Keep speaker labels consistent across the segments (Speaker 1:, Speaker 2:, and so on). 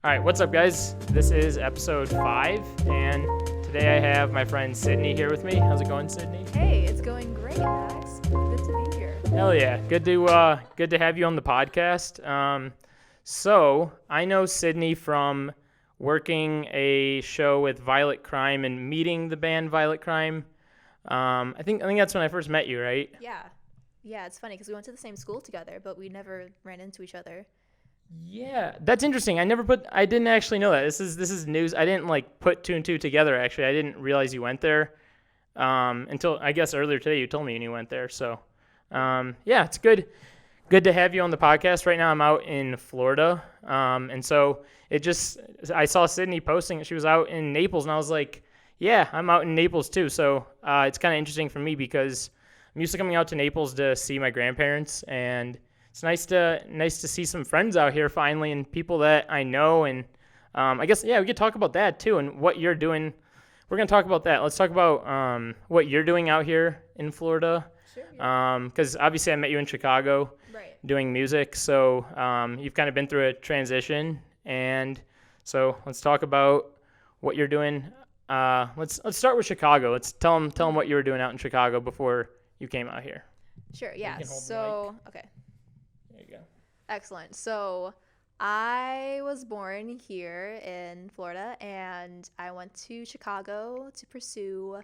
Speaker 1: All right, what's up, guys? This is episode 5, and today I have my friend Sydney here with me. How's it going, Sydney?
Speaker 2: Hey, it's going great, Max. Good to be here.
Speaker 1: Hell yeah, good to have you on the podcast. So I know Sydney from working a show with Violet Crime and meeting the band Violet Crime. I think that's when I first met you, right?
Speaker 2: Yeah, it's funny because we went to the same school together, but we never ran into each other.
Speaker 1: Yeah, that's interesting. I didn't actually know that. This is news. I didn't put two and two together. Actually, I didn't realize you went there until I guess earlier today. You told me you went there. So, yeah, it's good to have you on the podcast. Right now, I'm out in Florida, and so I saw Sydney posting that she was out in Naples, and I was like, yeah, I'm out in Naples too. So it's kind of interesting for me because I'm used to coming out to Naples to see my grandparents, and it's nice to see some friends out here finally and people that I know. And I guess, yeah, we could talk about that too and what you're doing. We're going to talk about that. Let's talk about what you're doing out here in Florida.
Speaker 2: Sure. Yeah.
Speaker 1: Because obviously I met you in Chicago doing music. So you've kind of been through a transition. And so let's talk about what you're doing. Let's start with Chicago. Let's tell them what you were doing out in Chicago before you came out here.
Speaker 2: Sure, yeah. Okay.
Speaker 1: There you go.
Speaker 2: Excellent. So I was born here in Florida, and I went to Chicago to pursue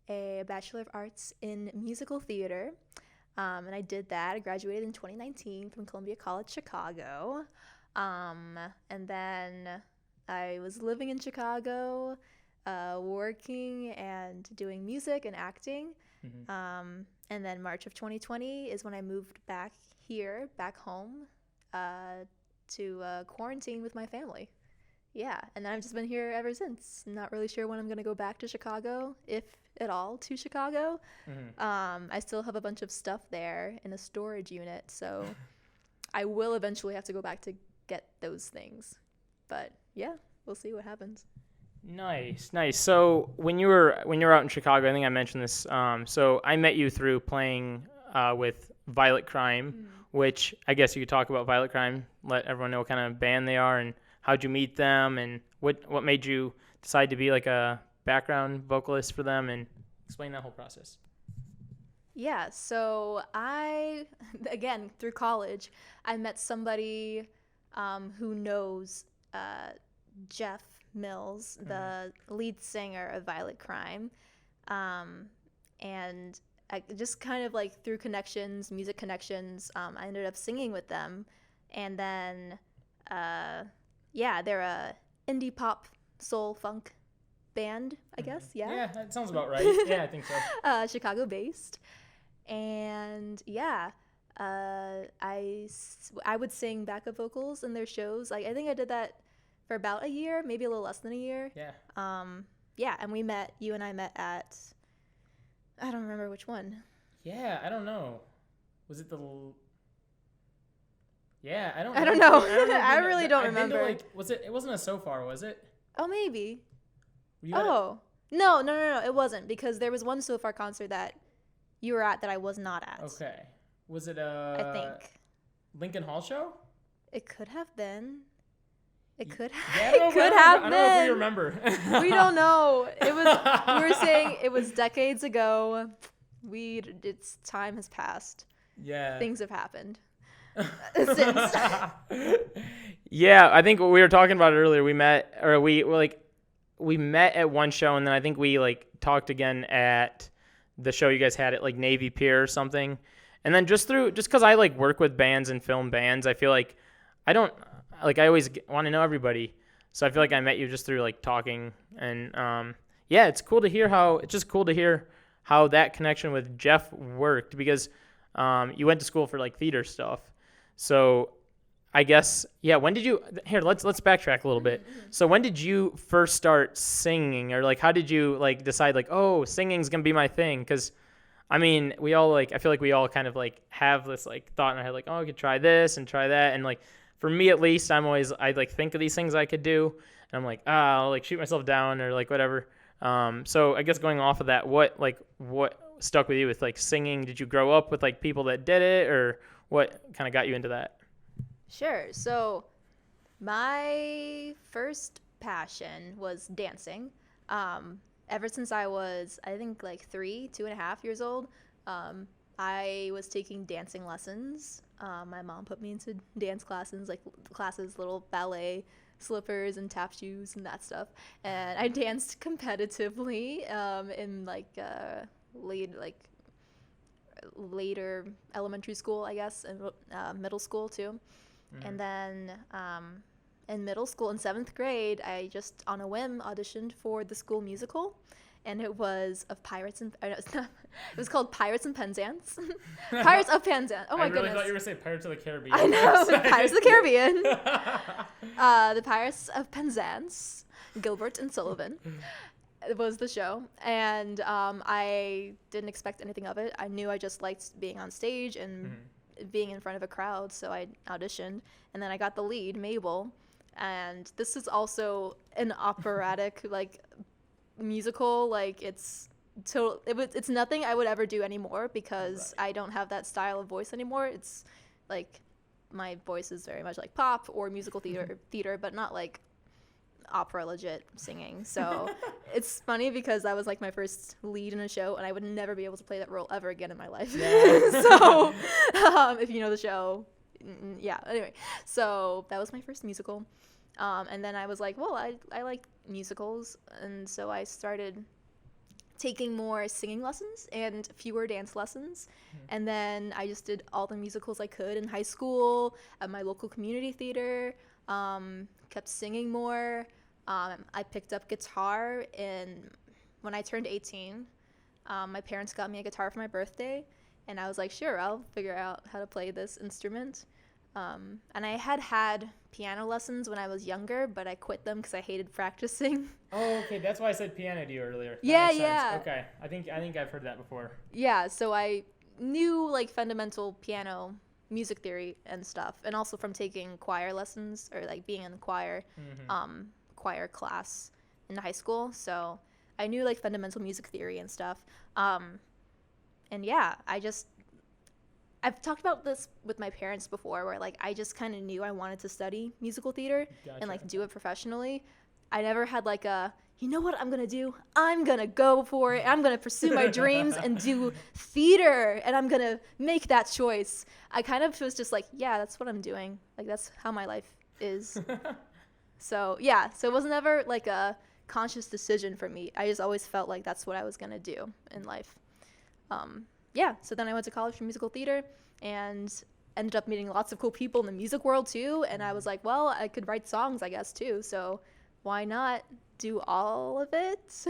Speaker 2: a Bachelor of Arts in Musical Theater. And I did that. I graduated in 2019 from Columbia College, Chicago. And then I was living in Chicago, working and doing music and acting.
Speaker 1: Mm-hmm.
Speaker 2: And then March of 2020 is when I moved back home, to quarantine with my family. Yeah, and then I've just been here ever since. Not really sure when I'm going to go back to Chicago, if at all to Chicago.
Speaker 1: Mm-hmm.
Speaker 2: I still have a bunch of stuff there in a storage unit, so I will eventually have to go back to get those things. But yeah, we'll see what happens.
Speaker 1: Nice. So when you were out in Chicago, I think I mentioned this. So I met you through playing with Violet Crime, which I guess you could talk about Violet Crime. Let everyone know what kind of band they are and how'd you meet them and what made you decide to be like a background vocalist for them, and explain that whole process.
Speaker 2: Yeah. So again through college, I met somebody who knows Jeff Mills, the lead singer of Violet Crime, and I just kind of through connections, music connections, I ended up singing with them, and then they're a indie pop soul funk band, I guess.
Speaker 1: Yeah, that sounds about right. Yeah, I think so.
Speaker 2: Chicago based, and I would sing backup vocals in their shows. I think I did that for about a year, maybe a little less than a year.
Speaker 1: Yeah.
Speaker 2: And you and I met at, I don't remember which one.
Speaker 1: Yeah, I don't know. Was it Yeah, I don't
Speaker 2: know.
Speaker 1: I
Speaker 2: really don't remember.
Speaker 1: It wasn't a So Far, was it?
Speaker 2: Oh, maybe.
Speaker 1: No,
Speaker 2: it wasn't, because there was one So Far concert that you were at that I was not at.
Speaker 1: Okay. Was it
Speaker 2: I think.
Speaker 1: Lincoln Hall show?
Speaker 2: It could have been. It could have.
Speaker 1: Yeah,
Speaker 2: It could have been.
Speaker 1: I don't know if we remember.
Speaker 2: We don't know. We were saying it was decades ago. It's time has passed.
Speaker 1: Yeah.
Speaker 2: Things have happened since.
Speaker 1: Yeah, I think we were talking about it earlier. We met at one show, and then I think we talked again at the show you guys had at Navy Pier or something. And then just because I work with bands and film bands, I feel like I always want to know everybody. So I feel like I met you just through talking, and it's cool to hear how that connection with Jeff worked, because you went to school for theater stuff. So I guess, when did you, let's backtrack a little bit. So when did you first start singing, or how did you decide singing's going to be my thing? Because I mean, we all I feel like we all kind of have this thought in our head, I could try this and try that. And for me at least, I think of these things I could do, and I'm I'll shoot myself down or whatever. So I guess going off of that, what stuck with you with singing? Did you grow up with people that did it, or what kind of got you into that?
Speaker 2: Sure. So My first passion was dancing. Ever since I was, I think, like 2.5 years old, I was taking dancing lessons. My mom put me into dance classes, little ballet slippers and tap shoes and that stuff. And I danced competitively in later elementary school, I guess, and middle school too. And then in middle school, in 7th grade, I just on a whim auditioned for the school musical, and it was of Pirates and no, it's not, it was called Pirates and Penzance. Pirates of Penzance. Oh my goodness!
Speaker 1: I really thought you were going to say Pirates of the Caribbean.
Speaker 2: I know, Pirates of the Caribbean. The Pirates of Penzance, Gilbert and Sullivan. It was the show, and I didn't expect anything of it. I knew I just liked being on stage and being in front of a crowd, so I auditioned, and then I got the lead, Mabel. And this is also an operatic musical. It's nothing I would ever do anymore because I don't have that style of voice anymore. It's like my voice is very much like pop or musical theater, but not like opera legit singing. So it's funny because that was like my first lead in a show, and I would never be able to play that role ever again in my life. Yeah. So if you know the show, yeah. Anyway, so that was my first musical. And then I was like, well, I like musicals, and so I started taking more singing lessons and fewer dance lessons. And then I just did all the musicals I could in high school, at my local community theater, kept singing more. I picked up guitar when I turned 18. My parents got me a guitar for my birthday, and I was like, sure, I'll figure out how to play this instrument. And I had piano lessons when I was younger, but I quit them because I hated practicing.
Speaker 1: Oh, okay. That's why I said piano to you earlier. That
Speaker 2: yeah,
Speaker 1: makes sense.
Speaker 2: yeah.
Speaker 1: Okay. I think I've heard that before.
Speaker 2: Yeah, so I knew like fundamental piano music theory and stuff, and also from taking choir lessons or like being in the choir class in high school. So I knew like fundamental music theory and stuff. And yeah, I've talked about this with my parents before, where like I just kind of knew I wanted to study musical theater and like do it professionally. I never had like you know what I'm gonna do? I'm gonna go for it. I'm gonna pursue my dreams and do theater, and I'm gonna make that choice. I kind of was just like, yeah, that's what I'm doing. Like that's how my life is. So yeah, so it was never like a conscious decision for me. I just always felt like that's what I was gonna do in life. Yeah, so then I went to college for musical theater and ended up meeting lots of cool people in the music world too. And I was like, well, I could write songs, I guess, too. So why not do all of it?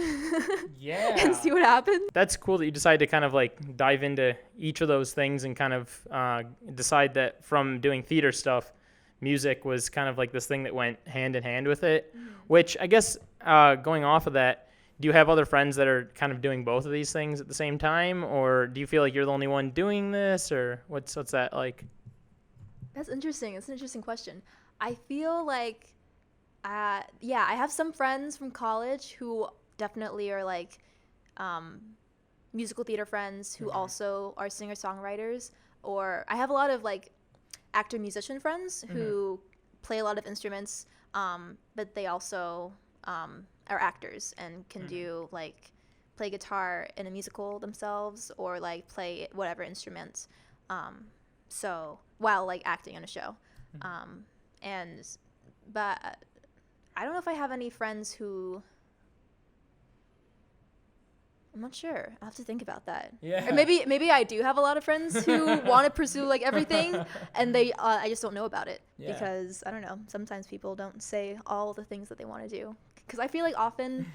Speaker 1: Yeah.
Speaker 2: And see what happens.
Speaker 1: That's cool that you decided to kind of like dive into each of those things and kind of decide that from doing theater stuff, music was kind of like this thing that went hand in hand with it, which I guess going off of that, do you have other friends that are kind of doing both of these things at the same time, or do you feel like you're the only one doing this, or what's that like?
Speaker 2: That's interesting. It's an interesting question. I feel like, I have some friends from college who definitely are like musical theater friends who also are singer-songwriters, or I have a lot of like actor-musician friends who play a lot of instruments, but they also are actors and can do like play guitar in a musical themselves or like play whatever instrument so while like acting in a show. But I don't know if I have any friends who, I'm not sure. I'll have to think about that.
Speaker 1: Yeah.
Speaker 2: Or maybe I do have a lot of friends who want to pursue like everything, and they I just don't know about it because I don't know. Sometimes people don't say all the things that they want to do. Because I feel like often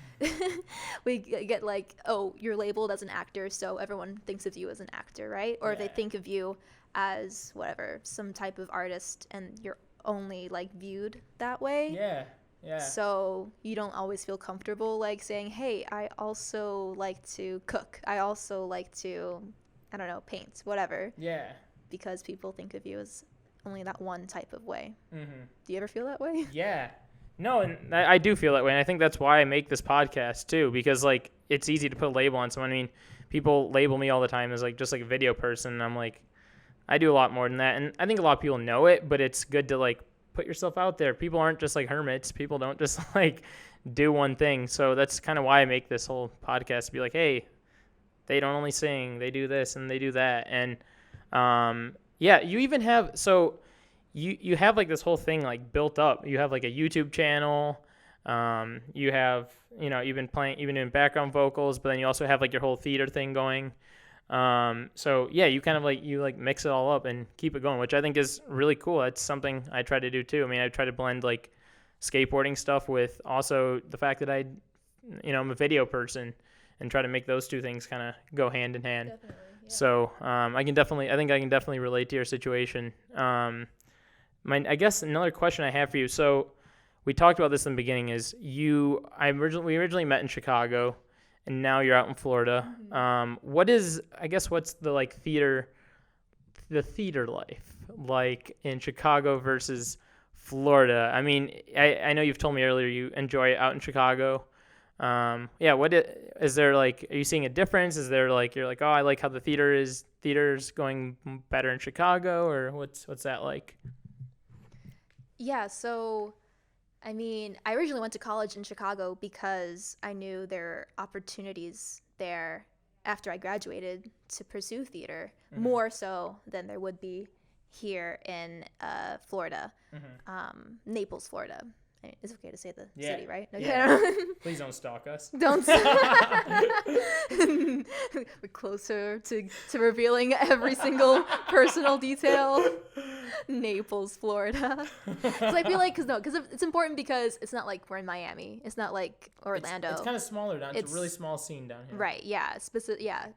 Speaker 2: we get like, oh, you're labeled as an actor, so everyone thinks of you as an actor, right? Or they think of you as whatever, some type of artist, and you're only like viewed that way.
Speaker 1: Yeah. Yeah.
Speaker 2: So you don't always feel comfortable like saying, hey, I also like to cook. I also like to, I don't know, paint, whatever.
Speaker 1: Yeah.
Speaker 2: Because people think of you as only that one type of way. Do you ever feel that way?
Speaker 1: Yeah. No, and I do feel that way, and I think that's why I make this podcast too, because like it's easy to put a label on someone. I mean, people label me all the time as like just like a video person, and I'm like, I do a lot more than that, and I think a lot of people know it, but it's good to like put yourself out there. People aren't just like hermits. People don't just like do one thing. So that's kind of why I make this whole podcast to be like, hey, they don't only sing, they do this and they do that. And yeah, you even have, so you have like this whole thing like built up. You have like a YouTube channel. You have, you've been doing background vocals, but then you also have like your whole theater thing going. So yeah, you kind of like, mix it all up and keep it going, which I think is really cool. That's something I try to do too. I mean, I try to blend like skateboarding stuff with also the fact that I'm a video person, and try to make those two things kind of go hand in hand.
Speaker 2: Definitely, yeah.
Speaker 1: So I think I can definitely relate to your situation. I guess another question I have for you. So we talked about this in the beginning. Is we originally met in Chicago, and now you're out in Florida.
Speaker 2: Mm-hmm.
Speaker 1: What's the like theater life like in Chicago versus Florida? I mean, I know you've told me earlier you enjoy it out in Chicago. Is there like, are you seeing a difference? Is there like, you're like, oh, I like how the theater's going better in Chicago, or what's that like?
Speaker 2: Yeah, so I mean, I originally went to college in Chicago because I knew there were opportunities there after I graduated to pursue theater, more so than there would be here in Florida, Naples, Florida. It's okay to say the city, right? Okay.
Speaker 1: Yeah. Please don't stalk us.
Speaker 2: Don't. We're closer to revealing every single personal detail. Naples, Florida. So I feel like, because it's important, because it's not like we're in Miami. It's not like Orlando.
Speaker 1: It's kind of smaller down. It's a really small scene down here.
Speaker 2: Right. Yeah.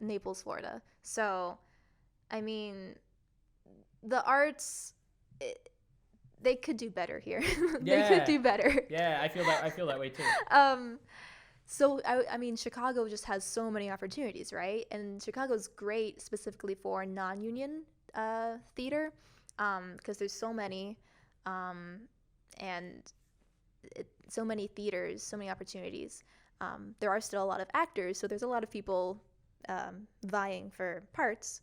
Speaker 2: Naples, Florida. So, I mean, the arts. They could do better here. They could do better.
Speaker 1: Yeah, I feel that way too.
Speaker 2: So I mean, Chicago just has so many opportunities, right? And Chicago's great specifically for non-union theater, because there's so many, and so many theaters, so many opportunities. There are still a lot of actors, so there's a lot of people vying for parts.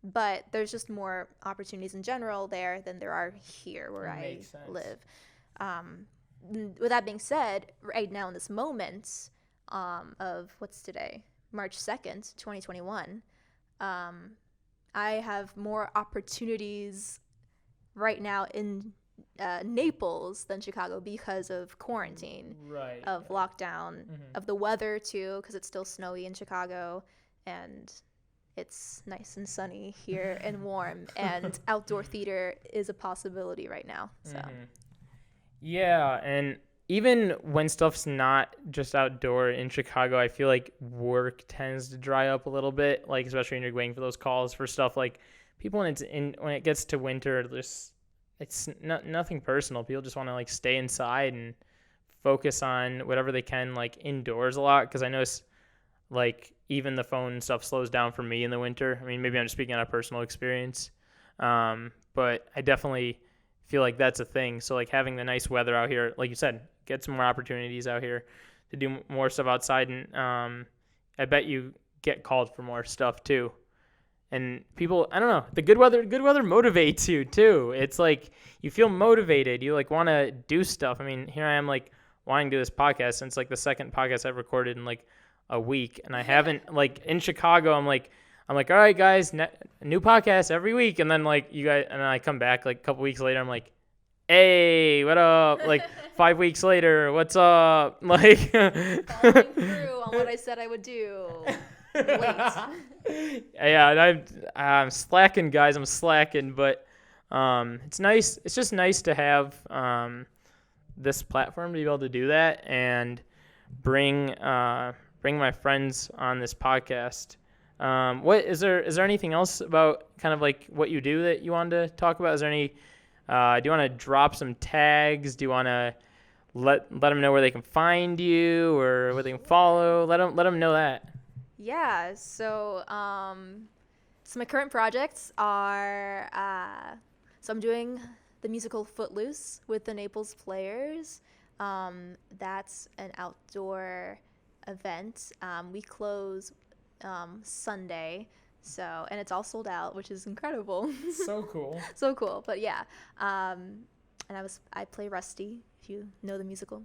Speaker 2: But there's just more opportunities in general there than there are here where I live. With that being said, right now in this moment of what's today, March 2nd, 2021, I have more opportunities right now in Naples than Chicago because of quarantine, of lockdown, of the weather too, because it's still snowy in Chicago, and it's nice and sunny here and warm, and outdoor theater is a possibility right now. So,
Speaker 1: yeah, and even when stuff's not just outdoor in Chicago, I feel like work tends to dry up a little bit. Like, especially when you're waiting for those calls for stuff. Like, people when it gets to winter, it's nothing personal. People just want to like stay inside and focus on whatever they can, like indoors a lot. Because I notice, like, even the phone stuff slows down for me in the winter. I mean, maybe I'm just speaking on a personal experience, but I definitely feel like that's a thing. So, like, having the nice weather out here, like you said, get some more opportunities out here to do more stuff outside, and I bet you get called for more stuff too. And people, I don't know, the good weather motivates you too. It's like you feel motivated. You like want to do stuff. I mean, here I am like wanting to do this podcast since like the second podcast I've recorded in like a week, and I haven't, like, in Chicago, I'm like, all right, guys, new podcast every week, and then like you guys, and then I come back like a couple weeks later, I'm like, hey, what up? Like 5 weeks later, what's up? Like
Speaker 2: following through on what I said I would do. Wait.
Speaker 1: Yeah, and I'm slacking, guys. I'm slacking, but it's nice. It's just nice to have this platform to be able to do that and bring my friends on this podcast. What is there anything else about kind of like what you do that you wanted to talk about? Is there any? Do you want to drop some tags? Do you want to let them know where they can find you or where they can follow? Let them know that.
Speaker 2: Yeah. So my current projects are so I'm doing the musical Footloose with the Naples Players. That's an outdoor event. We close Sunday, So, and it's all sold out, which is incredible.
Speaker 1: So cool.
Speaker 2: So cool. But yeah, and I play Rusty, if you know the musical.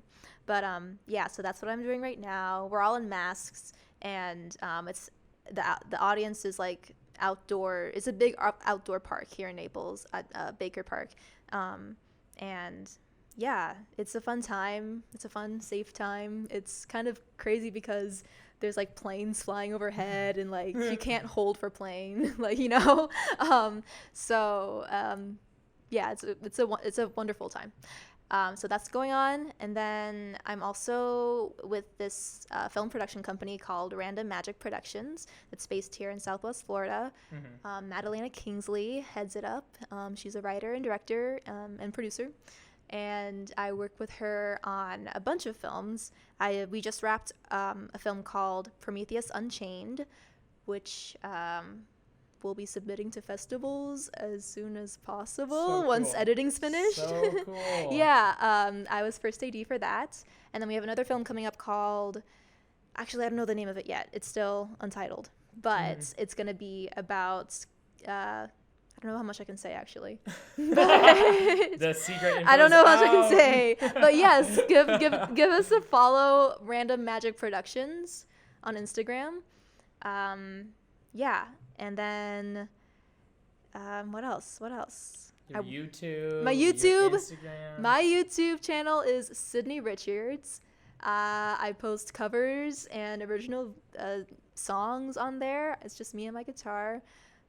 Speaker 2: But yeah, so that's what I'm doing right now. We're all in masks, and it's the audience is like outdoor. It's a big outdoor park here in Naples at Baker Park, and yeah, it's a fun time. It's a fun, safe time. It's kind of crazy because there's like planes flying overhead and like you can't hold for plane, like, you know. Yeah, it's a wonderful time. So that's going on, and then I'm also with this film production company called Random Magic Productions. That's based here in Southwest Florida. Madalena Kingsley heads it up. She's a writer and director and producer, and I work with her on a bunch of films. We just wrapped a film called Prometheus Unchained, which we'll be submitting to festivals as soon as possible once editing's finished.
Speaker 1: So cool.
Speaker 2: Yeah, I was first AD for that. And then we have another film coming up called, actually, I don't know the name of it yet. It's still untitled. But it's going to be about, I don't know how much I can say, actually.
Speaker 1: The secret info
Speaker 2: I don't know how much I
Speaker 1: out.
Speaker 2: can say. But yes, give us a follow, Random Magic Productions on Instagram. Yeah. And then, what else?
Speaker 1: Your YouTube.
Speaker 2: My
Speaker 1: your
Speaker 2: YouTube.
Speaker 1: Instagram.
Speaker 2: My YouTube channel is Sydney Richards. I post covers and original songs on there. It's just me and my guitar.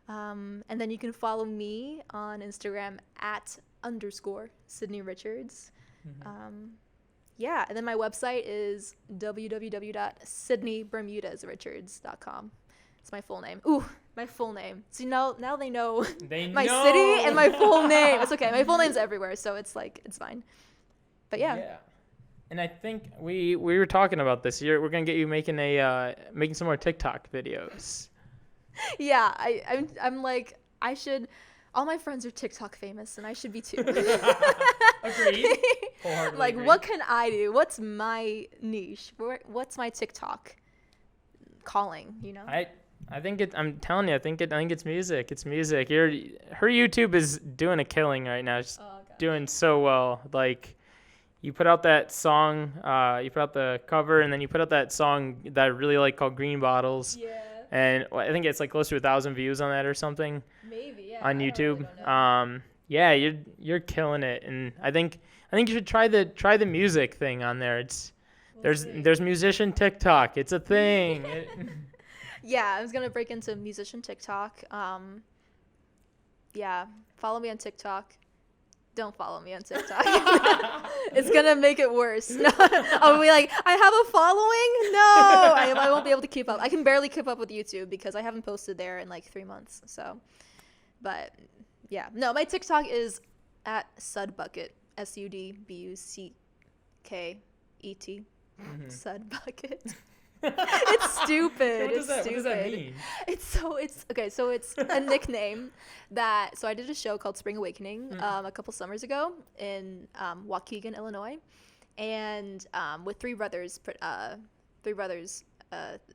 Speaker 2: And then you can follow me on Instagram @_ Sydney Richards. Yeah, and then my website is www.sydneybermudezrichards.com. It's my full name. Ooh, my full name. So now they know my city and my full name. It's okay. My full name's everywhere, so it's like it's fine. But yeah.
Speaker 1: And I think we were talking about this. We're gonna get you making some more TikTok videos.
Speaker 2: Yeah, I'm like I should. All my friends are TikTok famous, and I should be too.
Speaker 1: Agreed.
Speaker 2: Like,
Speaker 1: agreed.
Speaker 2: what can I do? What's my niche? What's my TikTok calling? You know.
Speaker 1: I think I'm telling you, I think it's music. It's music. Her YouTube is doing a killing right now. She's doing so well. Like, you put out that song, you put out the cover, and then you put out that song that I really like called Green Bottles.
Speaker 2: Yeah.
Speaker 1: And I think it's like close to 1,000 views on that or something.
Speaker 2: Maybe, yeah.
Speaker 1: On YouTube.
Speaker 2: Don't know.
Speaker 1: Yeah, you're killing it, and I think you should try the music thing on there. There's musician TikTok. It's a thing.
Speaker 2: Yeah, I was gonna break into musician TikTok. Yeah, follow me on TikTok. Don't follow me on TikTok. It's gonna make it worse. No, I'll be like, I have a following. No, I won't be able to keep up. I can barely keep up with YouTube because I haven't posted there in like 3 months. So, but yeah, no, my TikTok is @Sudbucket. SUDBUCKET. Sudbucket. It's stupid.
Speaker 1: What does that mean?
Speaker 2: It's okay. So it's a nickname so I did a show called Spring Awakening a couple summers ago in Waukegan, Illinois, and with Three Brothers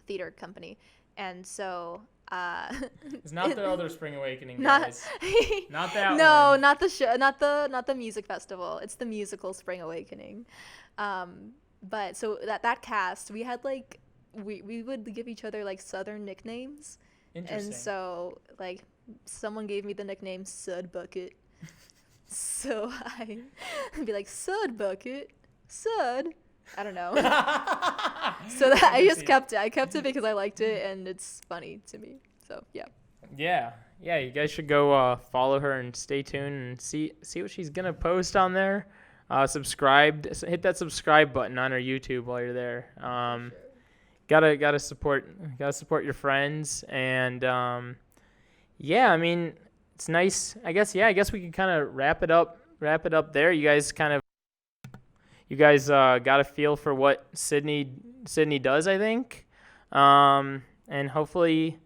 Speaker 2: theater company, and so.
Speaker 1: It's not the other Spring Awakening guys. Not that
Speaker 2: no,
Speaker 1: one.
Speaker 2: not the show, not the music festival. It's the musical Spring Awakening. But so that cast, we had like we would give each other like Southern nicknames.
Speaker 1: Interesting.
Speaker 2: And so like someone gave me the nickname Sud Bucket. So I'd be like, Sud Bucket, Sud. I don't know. So that I just kept it. I kept it because I liked it and it's funny to me. So yeah.
Speaker 1: Yeah. You guys should go follow her and stay tuned and see what she's gonna post on there. Hit that subscribe button on her YouTube while you're there. Gotta support your friends, and yeah, I mean, it's nice. I guess we can kind of wrap it up there. You guys got a feel for what Sydney does, I think, and hopefully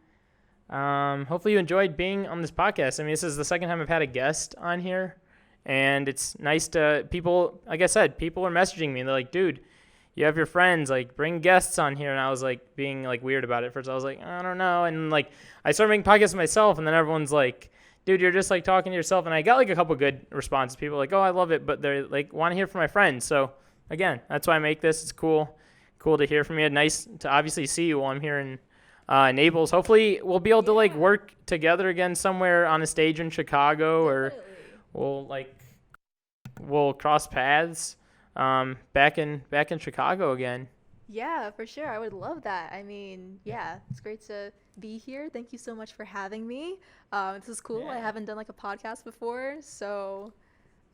Speaker 1: you enjoyed being on this podcast. I mean, this is the second time I've had a guest on here. And it's nice to people, like I said, people are messaging me and they're like, dude, you have your friends, like bring guests on here. And I was like being like weird about it first. I was like, I don't know. And like I started making podcasts myself, and then everyone's like, dude, you're just like talking to yourself. And I got like a couple good responses. People were like, oh, I love it, but they're like want to hear from my friends. So again, that's why I make this. It's cool to hear from you. Nice to obviously see you while I'm here in Naples. Hopefully we'll be able to like work together again somewhere on a stage in Chicago, or we'll cross paths back in Chicago again.
Speaker 2: Yeah, for sure. I would love that. I mean, yeah, it's great to be here. Thank you so much for having me. This is cool.
Speaker 1: Yeah.
Speaker 2: I haven't done like a podcast before, so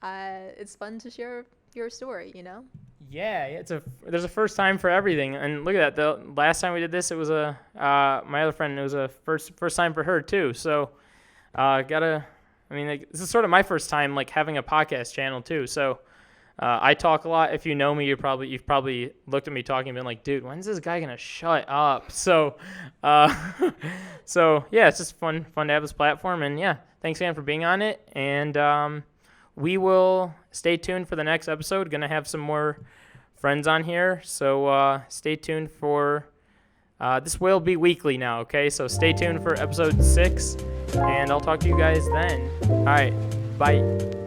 Speaker 2: it's fun to share your story, you know?
Speaker 1: Yeah, there's a first time for everything, and look at that. The last time we did this, it was my other friend. It was a first time for her too. So, like, this is sort of my first time like having a podcast channel too. So, I talk a lot. If you know me, you've probably looked at me talking and been like, dude, when's this guy gonna shut up? So, so yeah, it's just fun to have this platform, and yeah, thanks again for being on it, and we will stay tuned for the next episode. Gonna have some more friends on here, so stay tuned for this will be weekly now, okay? So stay tuned for episode 6, and I'll talk to you guys then. All right, bye.